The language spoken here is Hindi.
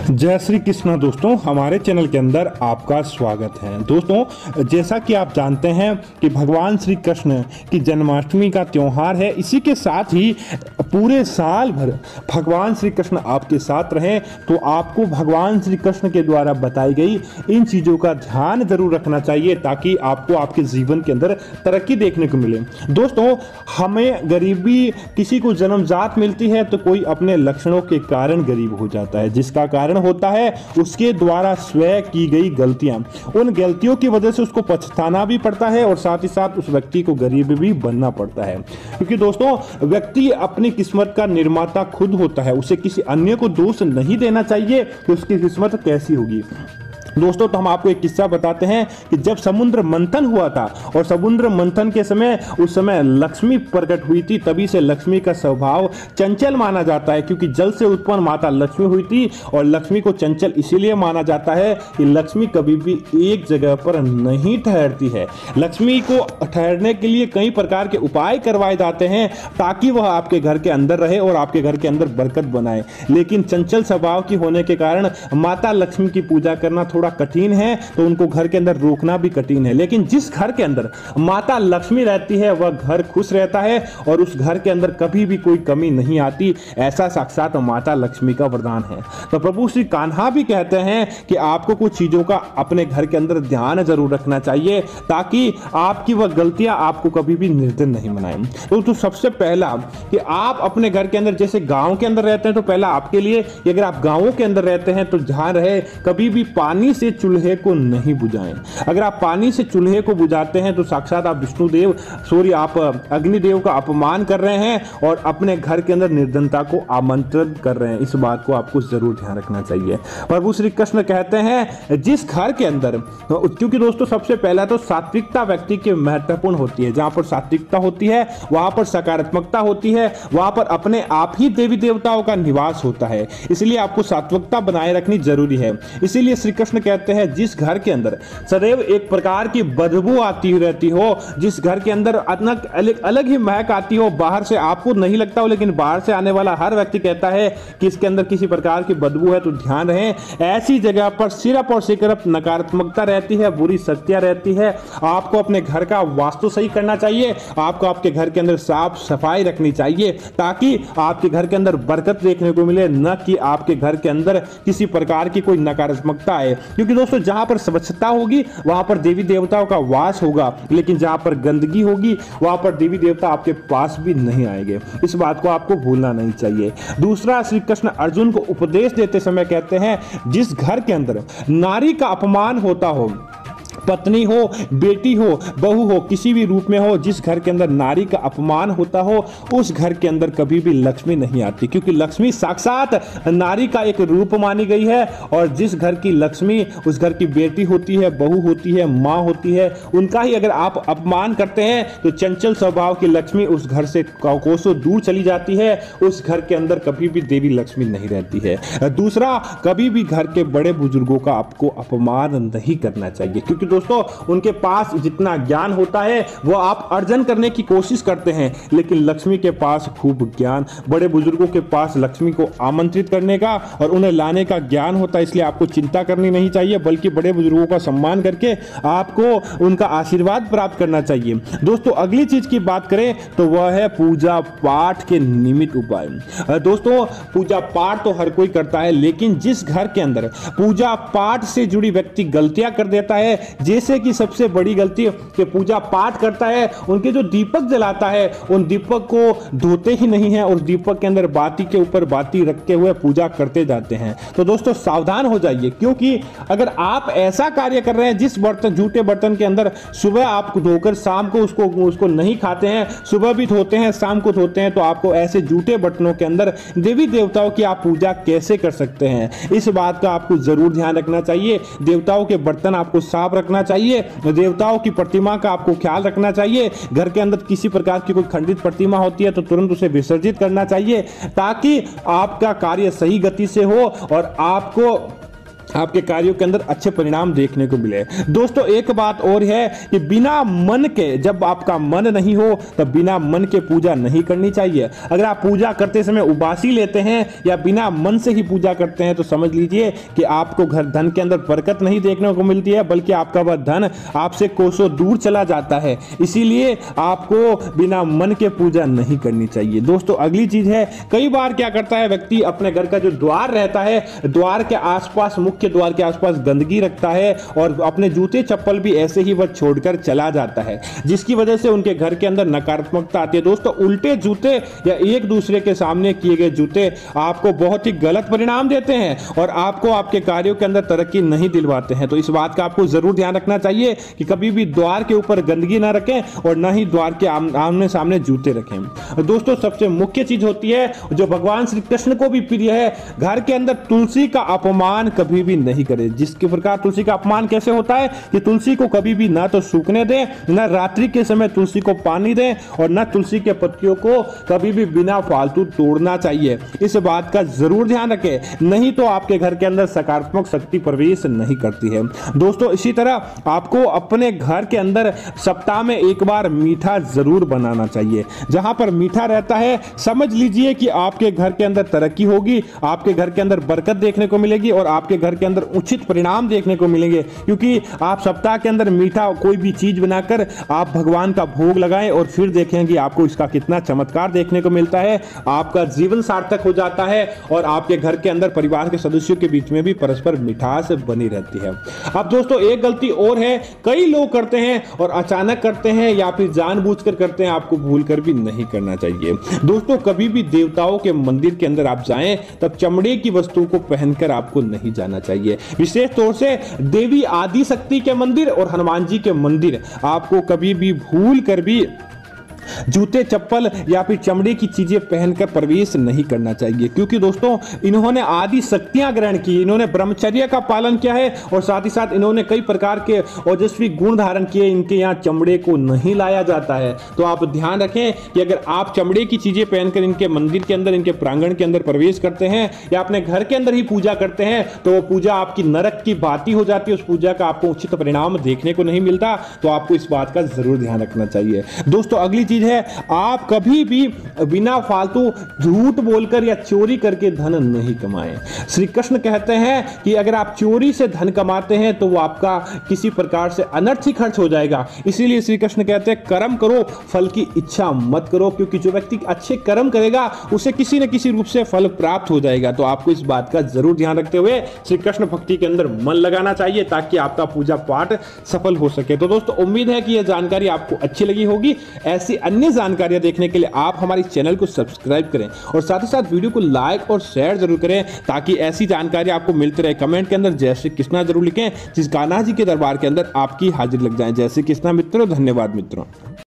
जय श्री कृष्ण दोस्तों, हमारे चैनल के अंदर आपका स्वागत है। दोस्तों, जैसा कि आप जानते हैं कि भगवान श्री कृष्ण की जन्माष्टमी का त्यौहार है। इसी के साथ ही पूरे साल भर भगवान श्री कृष्ण आपके साथ रहें, तो आपको भगवान श्री कृष्ण के द्वारा बताई गई इन चीज़ों का ध्यान जरूर रखना चाहिए ताकि आपको आपके जीवन के अंदर तरक्की देखने को मिले। दोस्तों, हमें गरीबी किसी को जन्मजात मिलती है तो कोई अपने लक्षणों के कारण गरीब हो जाता है। जिसका कारण होता है उसके द्वारा स्वयं की गई गलतियां। उन गलतियों की वजह से उसको पछताना भी पड़ता है और साथ ही साथ उस व्यक्ति को गरीब भी बनना पड़ता है। क्योंकि दोस्तों, व्यक्ति अपनी किस्मत का निर्माता खुद होता है। उसे किसी अन्य को दोष नहीं देना चाहिए कि उसकी किस्मत कैसी होगी। दोस्तों, तो हम आपको एक किस्सा बताते हैं कि जब समुद्र मंथन हुआ था और समुद्र मंथन के समय उस समय लक्ष्मी प्रकट हुई थी। तभी से लक्ष्मी का स्वभाव चंचल माना जाता है, क्योंकि जल से उत्पन्न माता लक्ष्मी हुई थी। और लक्ष्मी को चंचल इसीलिए माना जाता है कि लक्ष्मी कभी भी एक जगह पर नहीं ठहरती है। लक्ष्मी को ठहरने के लिए कई प्रकार के उपाय करवाए जाते हैं ताकि वह आपके घर के अंदर रहे और आपके घर के अंदर बरकत बनाए। लेकिन चंचल स्वभाव की होने के कारण माता लक्ष्मी की पूजा करना थोड़ा कठिन है, तो उनको घर के अंदर रोकना भी कठिन है। लेकिन जिस घर के अंदर माता लक्ष्मी रहती है वह घर खुश रहता है और उस घर के अंदर कभी भी कोई कमी नहीं आती। ऐसा साक्षात माता लक्ष्मी का वरदान है। तो प्रभु श्री कान्हा भी कहते हैं कि आपको कुछ चीजों का अपने घर के अंदर ध्यान जरूर रखना चाहिए ताकि आपकी वह गलतियां आपको कभी भी निर्धन नहीं बनाएं। तो सबसे पहला कि आप अपने घर के अंदर, जैसे गांव के अंदर रहते हैं तो पहला आपके लिए, अगर आप गांवों के अंदर रहते हैं तो ध्यान रहे कभी भी पानी से चूल्हे को नहीं बुझाएं। अगर आप पानी से चूल्हे को बुझाते हैं तो साक्षात आप विष्णुदेव आप अग्निदेव का अपमान कर रहे हैं और अपने घर के अंदर निर्धनता को आमंत्रित कर रहे हैं। इस बात को आपको जरूर ध्यान रखना चाहिए। प्रभु श्री कृष्ण कहते हैं जिस घर के अंदर, क्योंकि दोस्तों सबसे पहला तो सात्विकता व्यक्ति की महत्वपूर्ण होती है। जहां पर सात्विकता होती है वहां पर सकारात्मकता होती है, वहां पर अपने आप ही देवी देवताओं का निवास होता है। इसलिए आपको सात्विकता बनाए रखनी जरूरी है। इसीलिए श्री कृष्ण कहते हैं जिस घर के अंदर सदैव एक प्रकार की बदबू आती रहती हो, जिस घर के अंदर अलग ही महक आती हो, बाहर से आपको नहीं लगता हो लेकिन बाहर से आने वाला हर व्यक्ति कहता है कि इसके अंदर किसी प्रकार की बदबू है, तो ध्यान रहे ऐसी जगह पर सिर्फ और सिर्फ नकारात्मकता रहती है, बुरी शक्तियां रहती है। आपको अपने घर का वास्तु सही करना चाहिए। आपको आपके घर के अंदर साफ सफाई रखनी चाहिए ताकि आपके घर के अंदर बरकत देखने को मिले, न कि आपके घर के अंदर किसी प्रकार की कोई नकारात्मकता आए। क्योंकि दोस्तों जहां पर स्वच्छता होगी वहां पर देवी देवताओं का वास होगा, लेकिन जहां पर गंदगी होगी वहां पर देवी देवता आपके पास भी नहीं आएंगे। इस बात को आपको भूलना नहीं चाहिए। दूसरा, श्री कृष्ण अर्जुन को उपदेश देते समय कहते हैं जिस घर के अंदर नारी का अपमान होता हो, पत्नी हो, बेटी हो, बहू हो, किसी भी रूप में हो, जिस घर के अंदर नारी का अपमान होता हो उस घर के अंदर कभी भी लक्ष्मी नहीं आती। क्योंकि लक्ष्मी साक्षात नारी का एक रूप मानी गई है और जिस घर की लक्ष्मी उस घर की बेटी होती है, बहू होती है, माँ होती है, उनका ही अगर आप अपमान करते हैं तो चंचल स्वभाव की लक्ष्मी उस घर से कोसों दूर चली जाती है। उस घर के अंदर कभी भी देवी लक्ष्मी नहीं रहती है। दूसरा, कभी भी घर के बड़े बुजुर्गों का आपको अपमान नहीं करना चाहिए, क्योंकि दोस्तों उनके पास जितना ज्ञान होता है वो आप अर्जन करने की कोशिश करते हैं, लेकिन लक्ष्मी के पास खूब ज्ञान, बड़े बुजुर्गों के पास लक्ष्मी को आमंत्रित करने का और उन्हें लाने का ज्ञान होता है। इसलिए आपको चिंता करनी नहीं चाहिए, बल्कि बड़े बुजुर्गों का सम्मान करके आपको उनका आशीर्वाद प्राप्त करना चाहिए। दोस्तों, अगली चीज की बात करें तो वह है पूजा पाठ के निमित्त उपाय। दोस्तों, पूजा पाठ तो हर कोई करता है, लेकिन जिस घर के अंदर पूजा पाठ से जुड़ी व्यक्ति गलतियां कर देता है, जैसे कि सबसे बड़ी गलती कि पूजा पाठ करता है, उनके जो दीपक जलाता है उन दीपक को धोते ही नहीं है और दीपक के अंदर बाती के ऊपर बाती रखते हुए पूजा करते जाते हैं। तो दोस्तों सावधान हो जाइए, क्योंकि अगर आप ऐसा कार्य कर रहे हैं जिस बर्तन, जूठे बर्तन के अंदर सुबह आप धोकर शाम को उसको नहीं खाते हैं, सुबह भी धोते हैं शाम को धोते हैं, तो आपको ऐसे जूठे बर्तनों के अंदर देवी देवताओं की आप पूजा कैसे कर सकते हैं। इस बात का आपको जरूर ध्यान रखना चाहिए। देवताओं के बर्तन आपको साफ रखना चाहिए, देवताओं की प्रतिमा का आपको ख्याल रखना चाहिए। घर के अंदर किसी प्रकार की कोई खंडित प्रतिमा होती है तो तुरंत उसे विसर्जित करना चाहिए ताकि आपका कार्य सही गति से हो और आपको आपके कार्यों के अंदर अच्छे परिणाम देखने को मिले। दोस्तों एक बात और है कि बिना मन के, जब आपका मन नहीं हो तब बिना मन के पूजा नहीं करनी चाहिए। अगर आप पूजा करते समय उबासी लेते हैं या बिना मन से ही पूजा करते हैं तो समझ लीजिए कि आपको घर धन के अंदर बरकत नहीं देखने को मिलती है, बल्कि आपका वह धन आपसे कोसों दूर चला जाता है। इसीलिए आपको बिना मन के पूजा नहीं करनी चाहिए। दोस्तों अगली चीज है, कई बार क्या करता है व्यक्ति, अपने घर का जो द्वार रहता है, द्वार के आसपास, मुख्य द्वार के आसपास गंदगी रखता है और अपने जूते चप्पल भी ऐसे ही वह छोड़कर चला जाता है, जिसकी वजह से उनके घर के अंदर नकारात्मकता आती है। दोस्तों उल्टे जूते या एक दूसरे के सामने किए गए जूते आपको बहुत ही गलत परिणाम देते हैं और आपको आपके कार्यों के अंदर तरक्की नहीं दिलवाते हैं। तो इस बात का आपको जरूर ध्यान रखना चाहिए कि कभी भी द्वार के ऊपर गंदगी ना रखें और ना ही द्वार के आमने सामने जूते रखें। दोस्तों सबसे मुख्य चीज होती है जो भगवान श्री कृष्ण को भी प्रिय है, घर के अंदर तुलसी का अपमान कभी भी नहीं करे। जिसके प्रकार तुलसी का अपमान कैसे होता है कि तुलसी को कभी भी ना तो सूखने दें, ना रात्रि के समय तुलसी को पानी दें और ना तुलसी के पत्तियों को कभी भी बिना फालतू तोड़ना चाहिए। इस बात का जरूर ध्यान रखें, नहीं तो आपके घर के अंदर सकारात्मक शक्ति प्रवेश नहीं करती है। दोस्तों इसी तरह आपको अपने घर के अंदर सप्ताह में एक बार मीठा जरूर बनाना चाहिए। जहां पर मीठा रहता है समझ लीजिए कि आपके घर के अंदर तरक्की होगी, आपके घर के अंदर बरकत देखने को मिलेगी और आपके घर के अंदर उचित परिणाम देखने को मिलेंगे। क्योंकि आप सप्ताह के अंदर मीठा कोई भी चीज बनाकर आप भगवान का भोग लगाएं और फिर देखेंगे आपको इसका कितना चमत्कार देखने को मिलता है। आपका जीवन सार्थक हो जाता है और आपके घर के अंदर परिवार के सदस्यों के बीच में भी परस्पर मिठास बनी रहती है। अब दोस्तों एक गलती और है, कई लोग करते हैं और अचानक करते हैं या फिर जानबूझकर करते हैं, आपको भूलकर भी नहीं करना चाहिए। दोस्तों कभी भी देवताओं के मंदिर के अंदर आप जाएं तब चमड़े की वस्तु को पहनकर आपको नहीं जाना चाहिए। विशेष तौर से देवी आदि शक्ति के मंदिर और हनुमान जी के मंदिर आपको कभी भी भूल कर भी जूते चप्पल या फिर चमड़े की चीजें पहनकर प्रवेश नहीं करना चाहिए। क्योंकि दोस्तों इन्होंने आदि शक्तियां ग्रहण की, इन्होंने ब्रह्मचर्य का पालन किया है और साथ ही साथ इन्होंने कई प्रकार के ओजस्वी गुण धारण किए। इनके यहाँ चमड़े को नहीं लाया जाता है। तो आप ध्यान रखें कि अगर आप चमड़े की चीजें पहनकर इनके मंदिर के अंदर, इनके प्रांगण के अंदर प्रवेश करते हैं या अपने घर के अंदर ही पूजा करते हैं तो वो पूजा आपकी नरक की भांति हो जाती है। उस पूजा का आपको उचित परिणाम देखने को नहीं मिलता। तो आपको इस बात का जरूर ध्यान रखना चाहिए। दोस्तों अगली चीज है, आप कभी भी बिना फालतू झूठ बोलकर या चोरी करके धन नहीं कमाएं। श्री कृष्ण कहते हैं कि अगर आप चोरी से धन कमाते हैं तो वो आपका किसी प्रकार से अनर्थ ही खर्च हो जाएगा। इसीलिए श्री कृष्ण कहते हैं कर्म करो, फल की इच्छा मत करो, क्योंकि जो व्यक्ति अच्छे कर्म करेगा उसे किसी न किसी रूप से फल प्राप्त हो जाएगा। तो आपको इस बात का जरूर ध्यान रखते हुए श्री कृष्ण भक्ति के अंदर मन लगाना चाहिए ताकि आपका पूजा पाठ सफल हो सके। तो दोस्तों उम्मीद है कि यह जानकारी आपको अच्छी लगी होगी। ऐसी अन्य जानकारियां देखने के लिए आप हमारे चैनल को सब्सक्राइब करें और साथ ही साथ वीडियो को लाइक और शेयर जरूर करें ताकि ऐसी जानकारी आपको मिलती रहे। कमेंट के अंदर जय श्री कृष्णा जरूर लिखें, जिस कान्हा जी के दरबार के अंदर आपकी हाजिरी लग जाए। जय श्री कृष्णा मित्रों, धन्यवाद मित्रों।